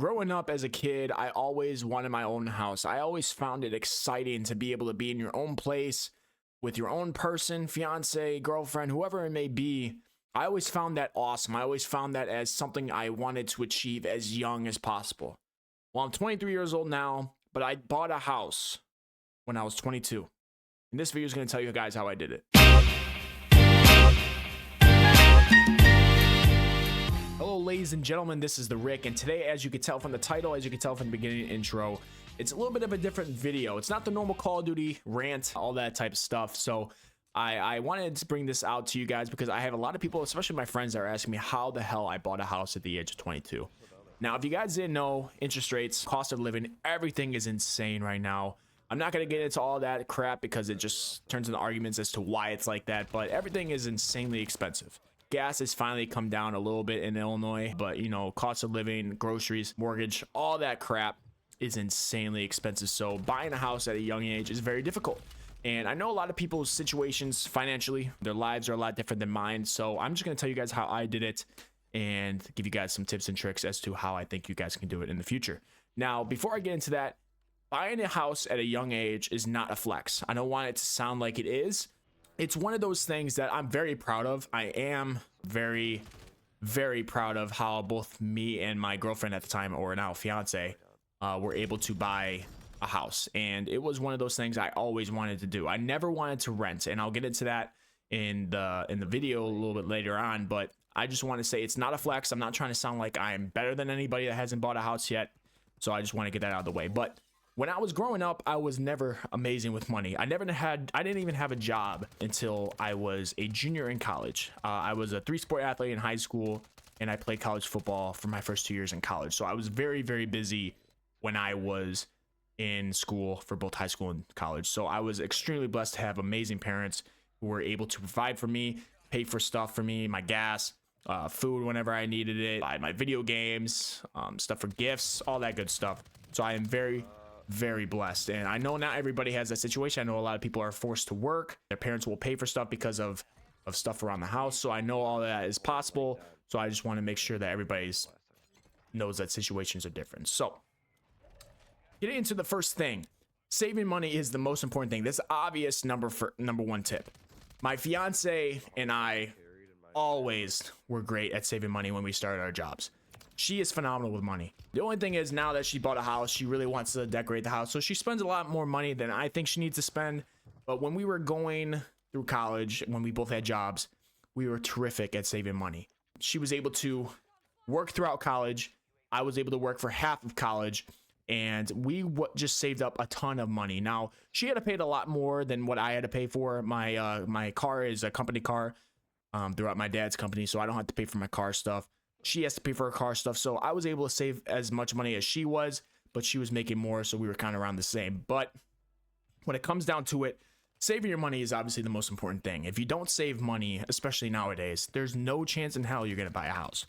Growing up as a kid, I always wanted my own house. I always found it exciting to be able to be in your own place with your own person, fiance, girlfriend, whoever it may be. I always found that awesome. I always found that as something I wanted to achieve as young as possible. Well, I'm 23 years old now, but I bought a house when I was 22. And this video is going to tell you guys how I did it. Hello, ladies and gentlemen, this is the Rick, and today, as you can tell from the title, as you can tell from the beginning intro, it's a little bit of a different video. It's not the normal Call of Duty rant, all that type of stuff. So I wanted to bring this out to you guys because I have a lot of people, especially my friends, that are asking me how the hell I bought a house at the age of 22. Now, if you guys didn't know, interest rates, cost of living, everything is insane right now. I'm not going to get into all that crap because it just turns into arguments as to why it's like that, but everything is insanely expensive. Gas has finally come down a little bit in Illinois, but you know, cost of living, groceries, mortgage, all that crap is insanely expensive. So buying a house at a young age is very difficult. And I know a lot of people's situations financially, their lives are a lot different than mine. So I'm just going to tell you guys how I did it and give you guys some tips and tricks as to how I think you guys can do it in the future. Now, before I get into that, buying a house at a young age is not a flex. I don't want it to sound like it is. It's one of those things that I'm very proud of. I am very, very proud of how both me and my girlfriend at the time, or now fiance, were able to buy a house. And it was one of those things I always wanted to do. I never wanted to rent, and I'll get into that in the video a little bit later on. But I just want to say it's not a flex. I'm not trying to sound like I'm better than anybody that hasn't bought a house yet. So I just want to get that out of the way. But when I was growing up, I was never amazing with money. I didn't even have a job until I was a junior in college. I was a 3-sport athlete in high school, and I played college football for my first 2 years in college. So I was very, very busy when I was in school for both high school and college. So I was extremely blessed to have amazing parents who were able to provide for me, pay for stuff for me, my gas, food whenever I needed it, buy my video games, stuff for gifts, all that good stuff. So I am very, very blessed. And I know not everybody has that situation. I know a lot of people are forced to work. Their parents will pay for stuff because of stuff around the house. So I know all that is possible. So I just want to make sure that everybody knows that situations are different. So getting into the first thing, saving money is the most important thing. This obvious number one tip. My fiance and I always were great at saving money when we started our jobs. She is phenomenal with money. The only thing is, now that she bought a house, she really wants to decorate the house. So she spends a lot more money than I think she needs to spend. But when we were going through college, when we both had jobs, we were terrific at saving money. She was able to work throughout college. I was able to work for half of college. And we just saved up a ton of money. Now, she had to pay a lot more than what I had to pay for. My car is a company car throughout my dad's company, so I don't have to pay for my car stuff. She has to pay for her car stuff, so I was able to save as much money as she was, but she was making more, so we were kind of around the same. But when it comes down to it, saving your money is obviously the most important thing. If you don't save money, especially nowadays, there's no chance in hell you're going to buy a house.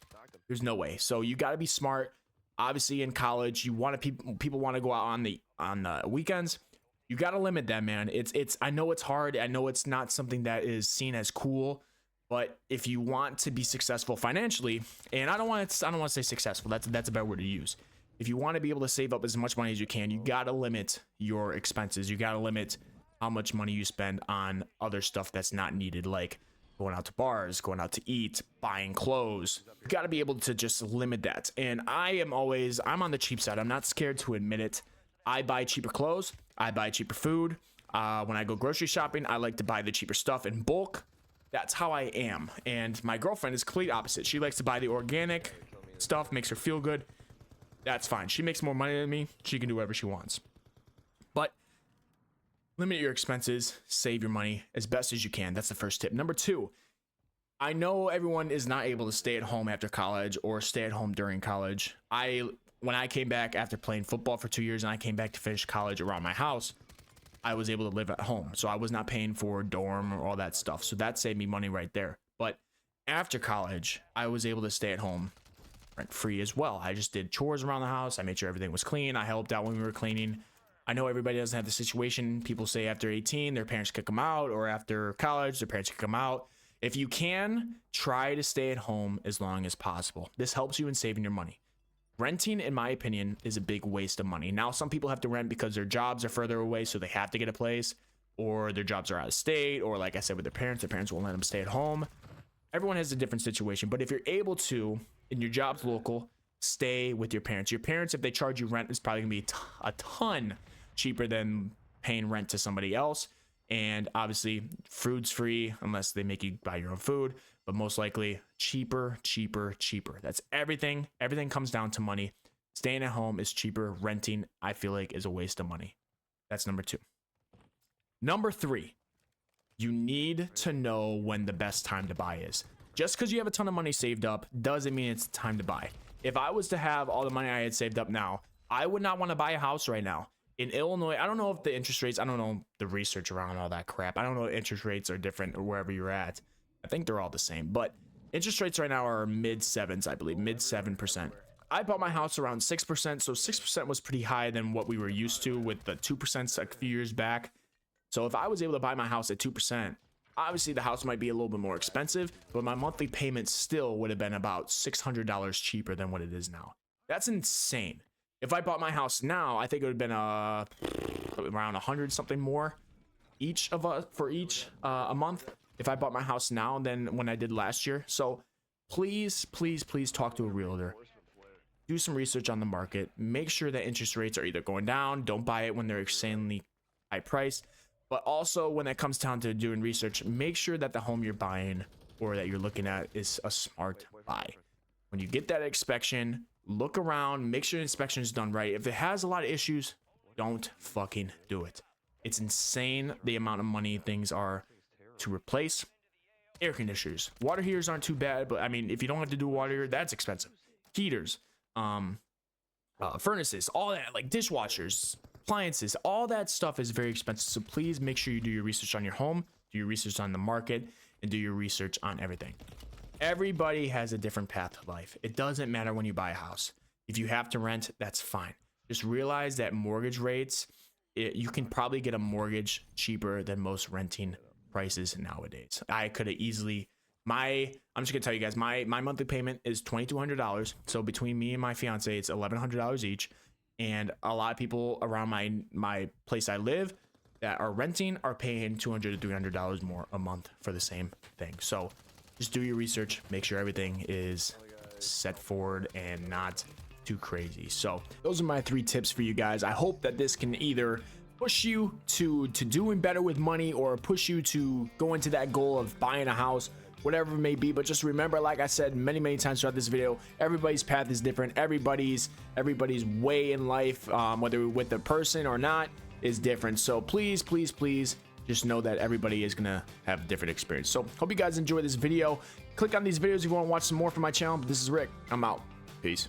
There's no way. So you got to be smart. Obviously, in college, you want to people want to go out on the weekends. You got to limit that, man. It's I know it's hard. I know it's not something that is seen as cool. But if you want to be successful financially, and I don't want to say successful, that's a better word to use. If you want to be able to save up as much money as you can, you got to limit your expenses. You got to limit how much money you spend on other stuff that's not needed, like going out to bars, going out to eat, buying clothes. You got to be able to just limit that. And I'm on the cheap side. I'm not scared to admit it. I buy cheaper clothes. I buy cheaper food. When I go grocery shopping, I like to buy the cheaper stuff in bulk. That's how I am. And my girlfriend is complete opposite. She likes to buy the organic stuff, makes her feel good. That's fine. She makes more money than me. She can do whatever she wants. But limit your expenses, save your money as best as you can. That's the first tip. Number 2, I know everyone is not able to stay at home after college or stay at home during college. When I came back after playing football for 2 years and I came back to finish college around my house, I was able to live at home. So I was not paying for a dorm or all that stuff. So that saved me money right there. But after college, I was able to stay at home rent free as well. I just did chores around the house. I made sure everything was clean. I helped out when we were cleaning. I know everybody doesn't have the situation. People say after 18, their parents kick them out, or after college, their parents kick them out. If you can, try to stay at home as long as possible. This helps you in saving your money. Renting, in my opinion, is a big waste of money. Now, some people have to rent because their jobs are further away, so they have to get a place, or their jobs are out of state, or like I said, with their parents won't let them stay at home. Everyone has a different situation, but if you're able to, and your job's local, stay with your parents. Your parents, if they charge you rent, is probably gonna be a ton cheaper than paying rent to somebody else. And obviously, food's free unless they make you buy your own food, but most likely cheaper. That's everything. Everything comes down to money. Staying at home is cheaper. Renting, I feel like, is a waste of money. That's number 2. Number 3, you need to know when the best time to buy is. Just because you have a ton of money saved up doesn't mean it's time to buy. If I was to have all the money I had saved up now, I would not want to buy a house right now. In Illinois, I don't know if the interest rates, I don't know the research around all that crap. I don't know if interest rates are different or wherever you're at. I think they're all the same, but interest rates right now are mid sevens, I believe, mid 7%. I bought my house around 6%, so 6% was pretty high than what we were used to with the 2% a few years back. So if I was able to buy my house at 2%, obviously the house might be a little bit more expensive, but my monthly payment still would have been about $600 cheaper than what it is now. That's insane. If I bought my house now, I think it would have been around 100 something more each of us for each a month if I bought my house now than when I did last year. So please talk to a realtor. Do some research on the market. Make sure that interest rates are either going down. Don't buy it when they're insanely high priced. But also when it comes down to doing research, make sure that the home you're buying or that you're looking at is a smart buy. When you get that inspection, look around, make sure the inspection is done right. If it has a lot of issues, don't fucking do it. It's insane the amount of money things are to replace. Air conditioners, water heaters aren't too bad, but I mean, if you don't have to do water heater, that's expensive. Heaters, furnaces, all that, like dishwashers, appliances, all that stuff is very expensive. So please make sure you do your research on your home, do your research on the market, and do your research on everything. Everybody has a different path to life. It doesn't matter when you buy a house. If you have to rent, that's fine. Just realize that mortgage rates, you can probably get a mortgage cheaper than most renting prices nowadays. I could have easily, I'm just gonna tell you guys, my monthly payment is $2,200. So between me and my fiance, it's $1,100 each. And a lot of people around my place I live that are renting are paying $200 to $300 more a month for the same thing. So just do your research, make sure everything is set forward and not too crazy. So those are my 3 tips for you guys. I hope that this can either push you to doing better with money or push you to go into that goal of buying a house, whatever it may be. But just remember, like I said many times throughout this video, everybody's path is different. Everybody's way in life, whether with the person or not, is different. So please just know that everybody is gonna have a different experience. So hope you guys enjoy this video. Click on these videos if you want to watch some more from my channel. But this is Rick. I'm out. Peace.